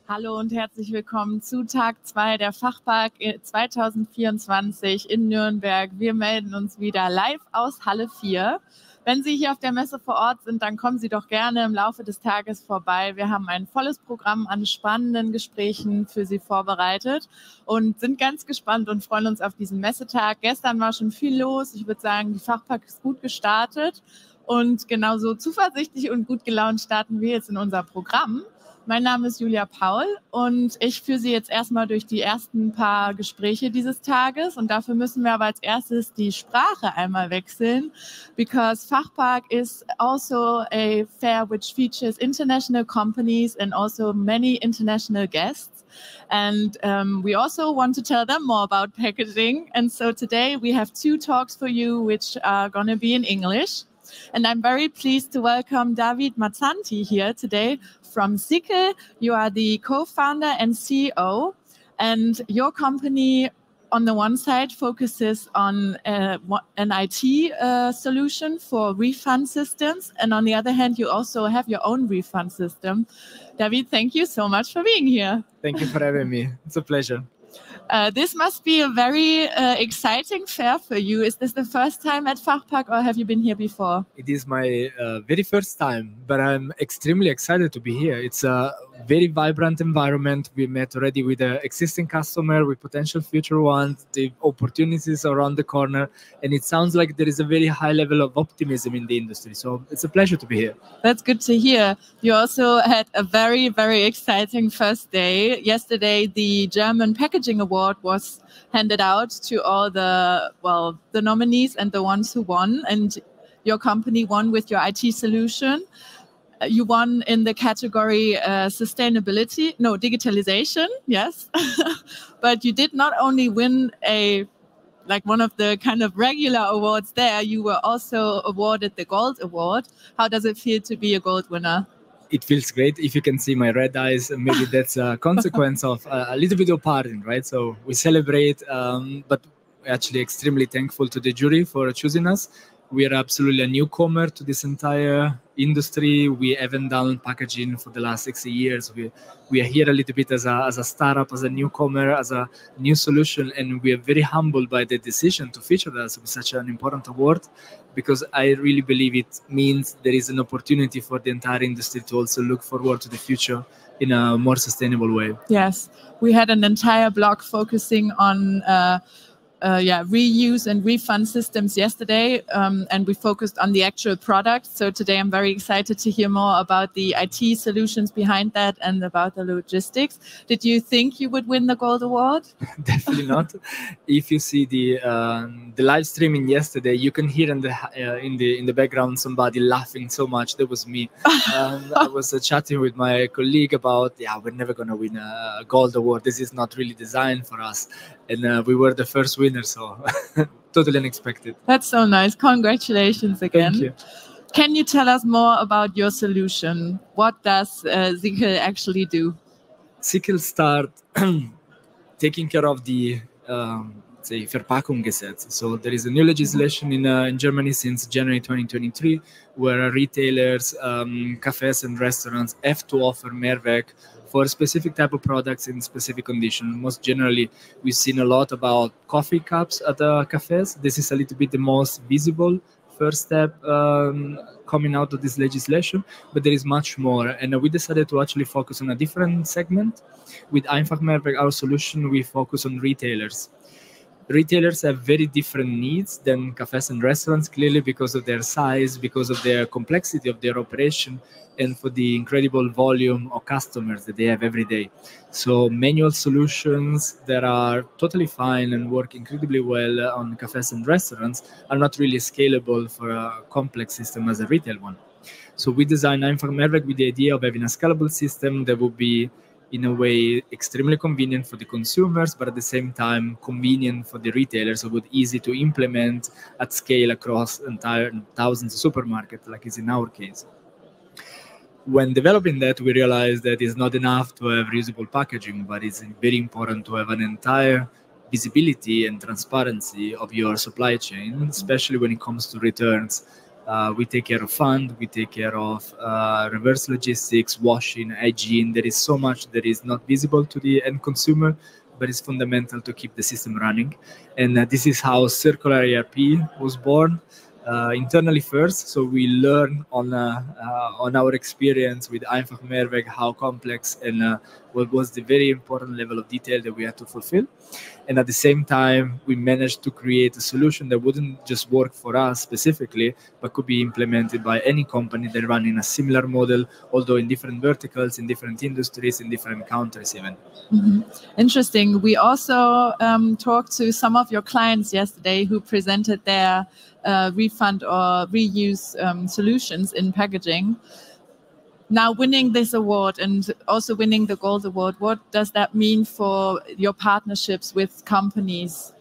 Hallo und herzlich willkommen zu Tag 2 der Fachpark 2024 in Nürnberg. Wir melden uns wieder live aus Halle 4. Wenn Sie hier auf der Messe vor Ort sind, dann kommen Sie doch gerne im Laufe des Tages vorbei. Wir haben ein volles Programm an spannenden Gesprächen für Sie vorbereitet und sind ganz gespannt und freuen uns auf diesen Messetag. Gestern war schon viel los. Ich würde sagen, die Fachpark ist gut gestartet und genauso zuversichtlich und gut gelaunt starten wir jetzt in unser Programm. Mein Name ist Julia Paul und ich führe Sie jetzt erstmal durch die ersten paar Gespräche dieses Tages und dafür müssen wir aber als erstes die Sprache einmal wechseln, because Fachpark is also a fair which features international companies and also many international guests. And we also want to tell them more about packaging. And so today we have 2 talks for you which are going to be in English. And I'm very pleased to welcome Davide Mazzanti here today from sykell. You are the co-founder and CEO, and your company on the one side focuses on an IT solution for refund systems, and on the other hand, you also have your own refund system. David, thank you so much for being here. Thank you for having me. It's a pleasure. This must be a very exciting fair for you. Is this the first time at Fachpark or have you been here before? It is my very first time, but I'm extremely excited to be here. It's a very vibrant environment. We met already with an existing customer, with potential future ones. The opportunities are around the corner, and it sounds like there is a very high level of optimism in the industry. So it's a pleasure to be here. That's good to hear. You also had a very, very exciting first day. Yesterday, the German Packaging Award was handed out to all the nominees and the ones who won, and your company won with your IT solution. You won in the category digitalization, yes. But you did not only win one of the kind of regular awards there, you were also awarded the Gold Award. How does it feel to be a Gold winner? It feels great. If you can see my red eyes, maybe that's a consequence of a little bit of partying, right? So we celebrate, but we're actually extremely thankful to the jury for choosing us. We are absolutely a newcomer to this entire industry. We haven't done packaging for the last 60 years. We are here a little bit as a startup, as a newcomer, as a new solution, and we are very humbled by the decision to feature us with such an important award, because I really believe it means there is an opportunity for the entire industry to also look forward to the future in a more sustainable way. Yes, we had an entire blog focusing on reuse and refund systems yesterday, and we focused on the actual product. So today I'm very excited to hear more about the IT solutions behind that and about the logistics. Did you think you would win the Gold Award? Definitely not. If you see the live streaming yesterday, you can hear in the background somebody laughing so much. That was me. I was chatting with my colleague about, we're never going to win a Gold Award. This is not really designed for us. And we were the first winner, so totally unexpected. That's so nice. Congratulations again. Thank you. Can you tell us more about your solution? What does sykell actually do? sykell start taking care of the Verpackungsgesetz. So there is a new legislation in Germany since January 2023, where retailers, cafes and restaurants have to offer Mehrweg for a specific type of products in specific conditions. Most generally, we've seen a lot about coffee cups at the cafes. This is a little bit the most visible first step coming out of this legislation, but there is much more. And we decided to actually focus on a different segment. With EINFACH MEHRWEG, our solution, we focus on retailers. Retailers have very different needs than cafes and restaurants, clearly because of their size, because of their complexity of their operation, and for the incredible volume of customers that they have every day. So manual solutions that are totally fine and work incredibly well on cafes and restaurants are not really scalable for a complex system as a retail one. So we designed EINFACH MEHRWEG with the idea of having a scalable system that would be, in a way, extremely convenient for the consumers, but at the same time convenient for the retailers, so it would be easy to implement at scale across entire thousands of supermarkets, like is in our case. When developing that, we realized that it's not enough to have reusable packaging, but it's very important to have an entire visibility and transparency of your supply chain, especially when it comes to returns. We take care of fund, we take care of reverse logistics, washing, hygiene. There is so much that is not visible to the end consumer, but it's fundamental to keep the system running. And this is how circular ERP was born. Internally first, so we learn on our experience with EINFACH MEHRWEG how complex and what was the very important level of detail that we had to fulfill. And at the same time, we managed to create a solution that wouldn't just work for us specifically, but could be implemented by any company that run in a similar model, although in different verticals, in different industries, in different countries even. Mm-hmm. Interesting. We also talked to some of your clients yesterday who presented their refund or reuse solutions in packaging. Now, winning this award and also winning the Gold Award, what does that mean for your partnerships with companies?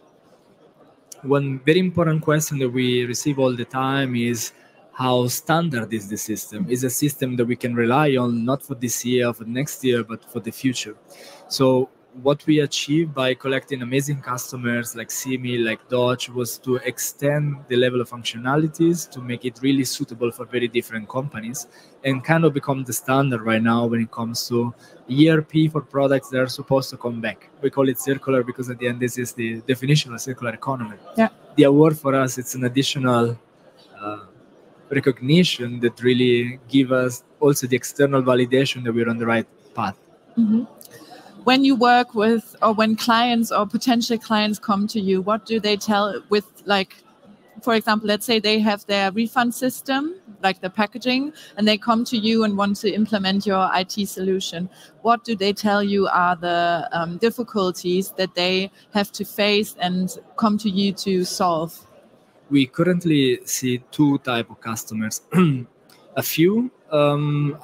One very important question that we receive all the time is how standard is the system? Is a system that we can rely on not for this year, for next year, but for the future? So what we achieved by collecting amazing customers like Simi, like Dodge, was to extend the level of functionalities to make it really suitable for very different companies and kind of become the standard right now when it comes to ERP for products that are supposed to come back. We call it circular because at the end, this is the definition of circular economy. Yeah. The award for us, it's an additional recognition that really give us also the external validation that we're on the right path. Mm-hmm. When you work with, or when clients or potential clients come to you, what do they tell with, like, for example, let's say they have their refund system, like the packaging, and they come to you and want to implement your IT solution. What do they tell you are the difficulties that they have to face and come to you to solve? We currently see two types of customers. A few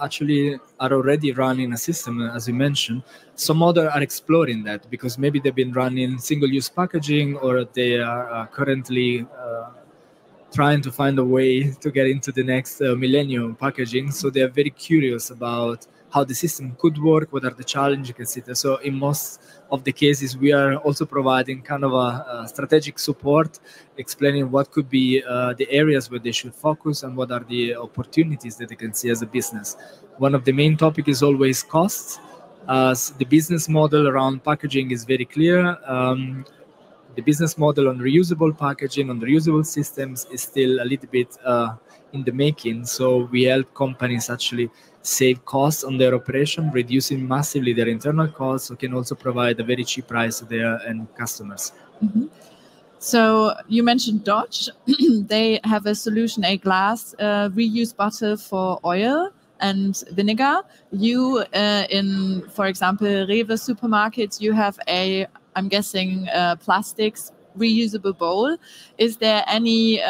actually are already running a system, as you mentioned. Some other are exploring that because maybe they've been running single-use packaging, or they are currently trying to find a way to get into the next millennium packaging. So they are very curious about how the system could work, what are the challenges, etc. So in most of the cases, we are also providing kind of a strategic support, explaining what could be the areas where they should focus and what are the opportunities that they can see as a business. One of the main topics is always costs. The business model around packaging is very clear. The business model on reusable packaging, on reusable systems is still a little bit in the making. So we help companies actually save costs on their operation, reducing massively their internal costs, so can also provide a very cheap price to their end customers. Mm-hmm. So you mentioned Dodge. They have a solution, a glass reuse bottle for oil and vinegar. You, in, for example, Rewe supermarkets, you have a, I'm guessing, plastics reusable bowl. Is there any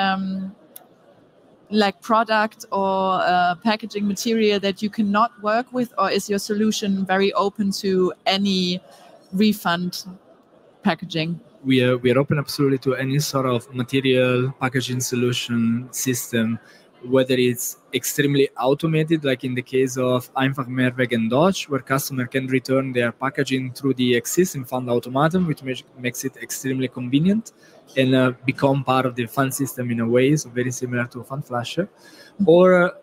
like product or packaging material that you cannot work with, or is your solution very open to any refund packaging? We are open absolutely to any sort of material, packaging solution, system, whether it's extremely automated, like in the case of EINFACH MEHRWEG and Dodge, where customer can return their packaging through the existing fund automaton, which makes it extremely convenient and become part of the fund system in a way, so very similar to a fund flasher, or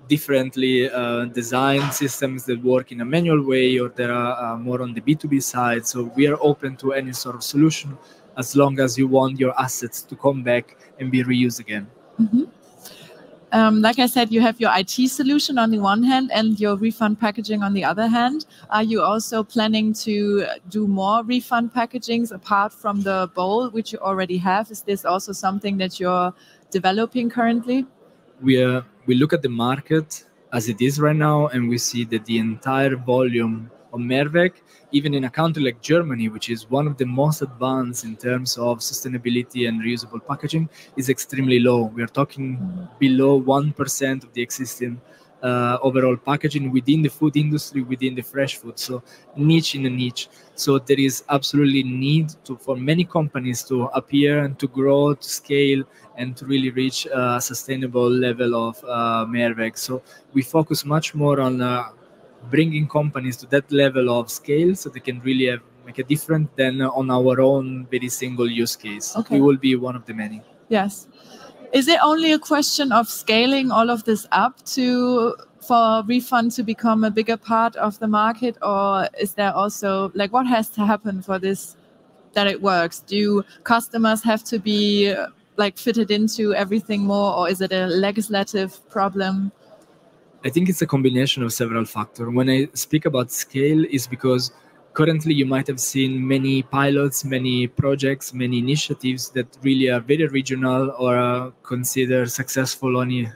differently designed systems that work in a manual way, or that are more on the B2B side. So we are open to any sort of solution as long as you want your assets to come back and be reused again. Mm-hmm. Like I said, you have your IT solution on the one hand and your refund packaging on the other hand. Are you also planning to do more refund packagings apart from the bowl, which you already have? Is this also something that you're developing currently? We look at the market as it is right now, and we see that the entire volume of MEHRWEG, even in a country like Germany, which is one of the most advanced in terms of sustainability and reusable packaging, is extremely low. We are talking below 1% of the existing overall packaging within the food industry, within the fresh food. So niche in a niche. So there is absolutely need for many companies to appear and to grow, to scale, and to really reach a sustainable level of MEHRWEG. So we focus much more on bringing companies to that level of scale so they can really make a difference than on our own very single use case. Okay. We will be one of the many. Yes. Is it only a question of scaling all of this up for refund to become a bigger part of the market, or is there also like what has to happen for this that it works? Do customers have to be like fitted into everything more, or is it a legislative problem? I think it's a combination of several factors. When I speak about scale, is because currently you might have seen many pilots, many projects, many initiatives that really are very regional or are considered successful only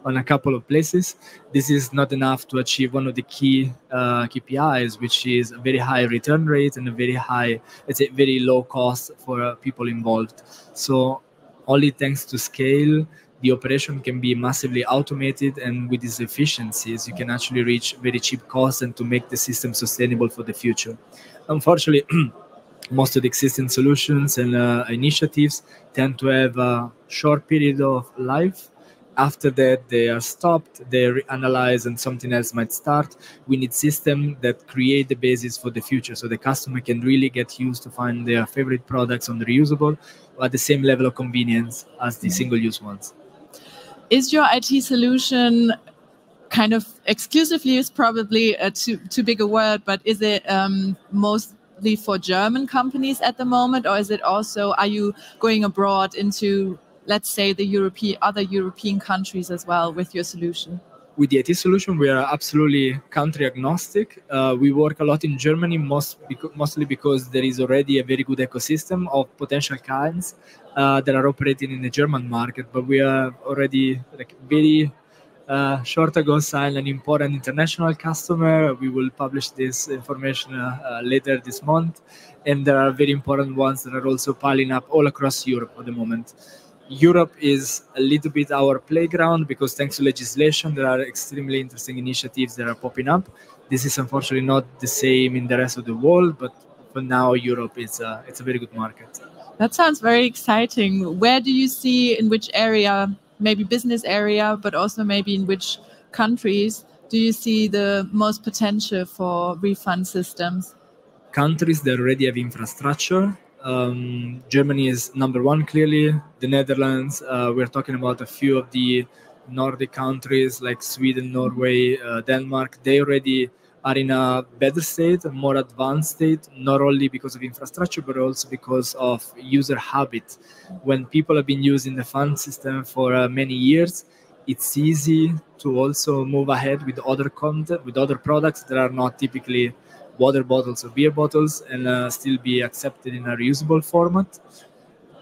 on a couple of places. This is not enough to achieve one of the key KPIs, which is a very high return rate and a very high, let's say, very low cost for people involved. So only thanks to scale, the operation can be massively automated, and with these efficiencies, you can actually reach very cheap costs and to make the system sustainable for the future. Unfortunately, most of the existing solutions and initiatives tend to have a short period of life. After that, they are stopped, they reanalyze, and something else might start. We need systems that create the basis for the future, so the customer can really get used to find their favorite products on the reusable at the same level of convenience as the single-use ones. Is your IT solution kind of exclusively, is probably too big a word, but is it mostly for German companies at the moment, or is it also, are you going abroad into, let's say, the other European countries as well with your solution? With the IT solution, we are absolutely country agnostic. We work a lot in Germany, mostly because there is already a very good ecosystem of potential clients that are operating in the German market. But we are already very short ago signed an important international customer. We will publish this information later this month. And there are very important ones that are also piling up all across Europe at the moment. Europe is a little bit our playground because thanks to legislation, there are extremely interesting initiatives that are popping up. This is unfortunately not the same in the rest of the world, but for now, Europe is it's a very good market. That sounds very exciting. Where do you see, in which area, maybe business area, but also maybe in which countries, do you see the most potential for refund systems? Countries that already have infrastructure. Germany is number one, clearly. The Netherlands, we're talking about a few of the Nordic countries like Sweden, Norway, Denmark. They already are in a better state, a more advanced state, not only because of infrastructure, but also because of user habit. When people have been using the fund system for many years, it's easy to also move ahead with other content, with other products that are not typically water bottles or beer bottles, and still be accepted in a reusable format.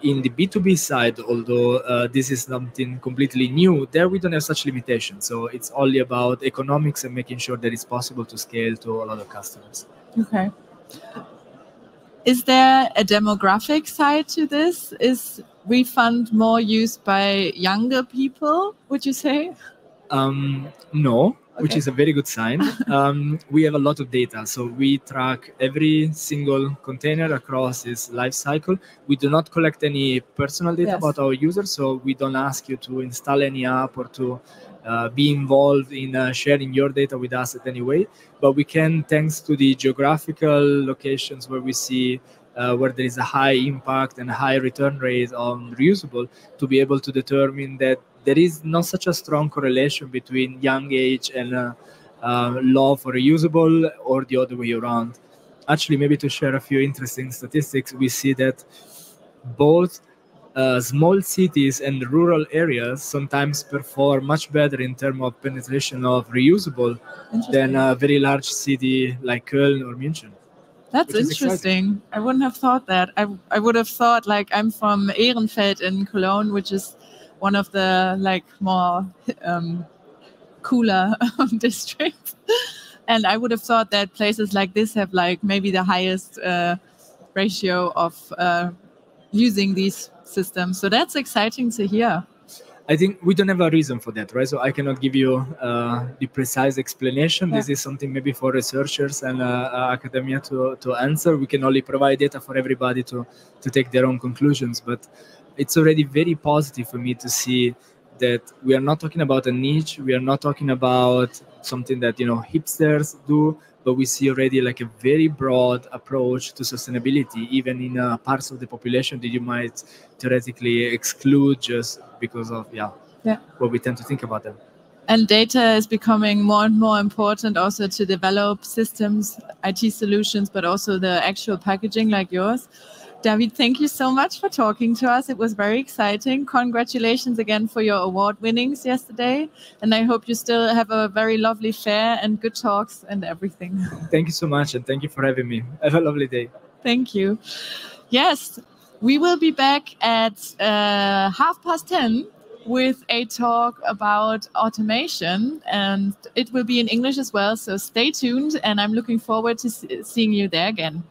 In the B2B side, although this is something completely new, there we don't have such limitations. So it's only about economics and making sure that it's possible to scale to a lot of customers. Okay. Is there a demographic side to this? Is refund more used by younger people, would you say? No. Okay. Which is a very good sign. We have a lot of data, so we track every single container across its life cycle. We do not collect any personal data about our users, so we don't ask you to install any app or to be involved in sharing your data with us in any way. But we can, thanks to the geographical locations where we see where there is a high impact and a high return rate on reusable, to be able to determine that there is not such a strong correlation between young age and love for reusable, or the other way around. Actually, maybe to share a few interesting statistics, we see that both small cities and rural areas sometimes perform much better in terms of penetration of reusable than a very large city like Köln or München. That's interesting. I wouldn't have thought that. I would have thought, like, I'm from Ehrenfeld in Cologne, which is one of the like more cooler districts. And I would have thought that places like this have like maybe the highest ratio of using these systems. So that's exciting to hear. I think we don't have a reason for that, right? So I cannot give you the precise explanation. Yeah. This is something maybe for researchers and academia to answer. We can only provide data for everybody to take their own conclusions. But it's already very positive for me to see that we are not talking about a niche. We are not talking about something that, hipsters do. but we see already like a very broad approach to sustainability, even in parts of the population that you might theoretically exclude just because of what we tend to think about them. And data is becoming more and more important also to develop systems, IT solutions, but also the actual packaging like yours. David, thank you so much for talking to us. It was very exciting. Congratulations again for your award winnings yesterday. And I hope you still have a very lovely fair and good talks and everything. Thank you so much. And thank you for having me. Have a lovely day. Thank you. Yes, we will be back at 10:30 with a talk about automation, and it will be in English as well. So stay tuned, and I'm looking forward to seeing you there again.